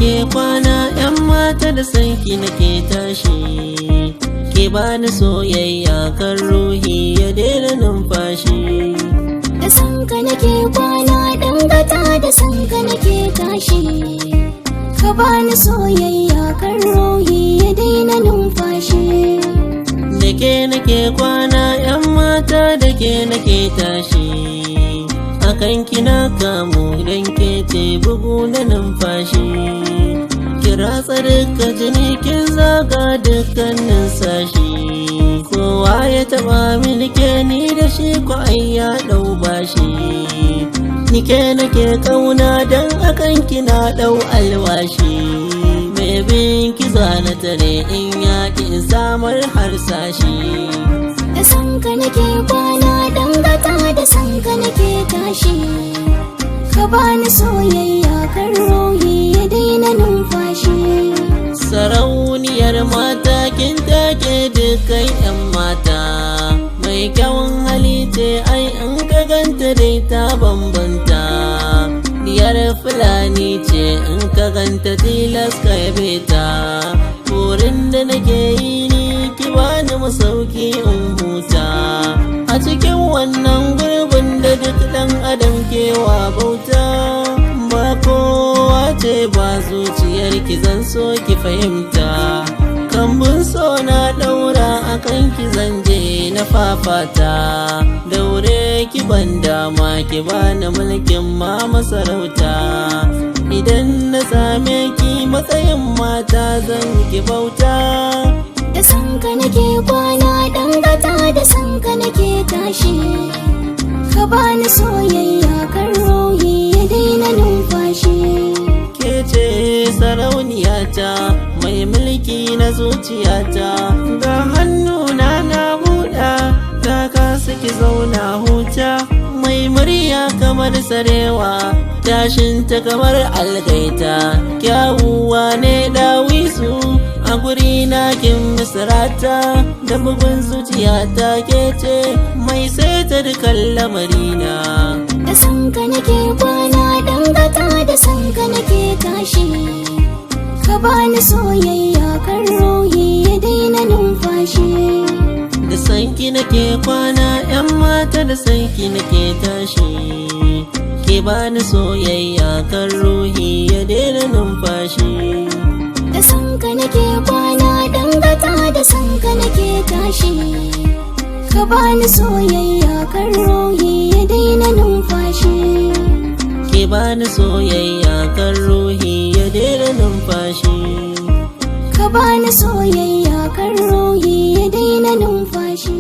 nake kwana, 'yan mata da sanki nake tashi. Ke bani soyayya kan ruhi ya daina numfashi. Da sanka nake kwana, dangata da sanka nake tashi. Ka bani soyayya kan ruhi ya daina numfashi. Da ke nake kwana, 'yan mata da ke nake tashi. Akan kina kamu don ke ce bugu na numfashi. Kira tsarka jini kin zaga dukkanin sashi. Kowa ya taba milke ni da shi ko ai ya dau bashi. Ni ke nake kauna dan akan kina dau alwashi. Mai bin ki zana tare in yaƙi in samar harsashi. Da sanka nake kwana, dangata da sanka nake tashi. Ka bani soyayya kan ruhi ya daina numfashi. Sarauniyar mata kin take dukkan 'yan mata. Mai kyawun hali ce ai in ka ganta dai ta bambanta. Diyar Fulani ce in ka ganta tilas ka yabe ta. Burin da nake yi ni ki bani masauki in huta. A cikin wannan gurbin da duk ɗan adam kewa bauta. Ba kowa ce ba zuciyar ki zan so ki fahimta. Kambun so na ɗaura akan ki zan je na fafata. Daure ki ban dama ki bani mulkin ma masarauta. Idan na same ki matsayin mata zan ki bauta. Da sanka nake kwana, dangata da sanka nake tashi. Ka bani soyayya kan ruhi ya daina numfashi. Ke ce sarauniyata mai mulki na zuciyata. Ga hannuna na buɗa ta kasa ki zauna huta. Mai murya kamar sarewa, tashinta kamar algaita. Kyawuwa ne dawisu a guri na kin misrata. Da bugun zuciyata ke ce mai saita dukan lamarina. Da sanka nake kwana, dangata da sanka nake tashi. Ka bani soyayya kan ruhi ya daina numfashi. Da sanki nake kwana, 'yan mata da sanki nake tashi. Ke bani soyayya kan ruhi ya daina numfashi. Da sanka nake kwana, dangata da sanka nake tashi. Ka bani soyayya kan ruhi ya daina numfashi. Ke bani soyayya kan ruhi ya daina numfashi. Ka bani soyayya kan ruhi ya daina numfashi.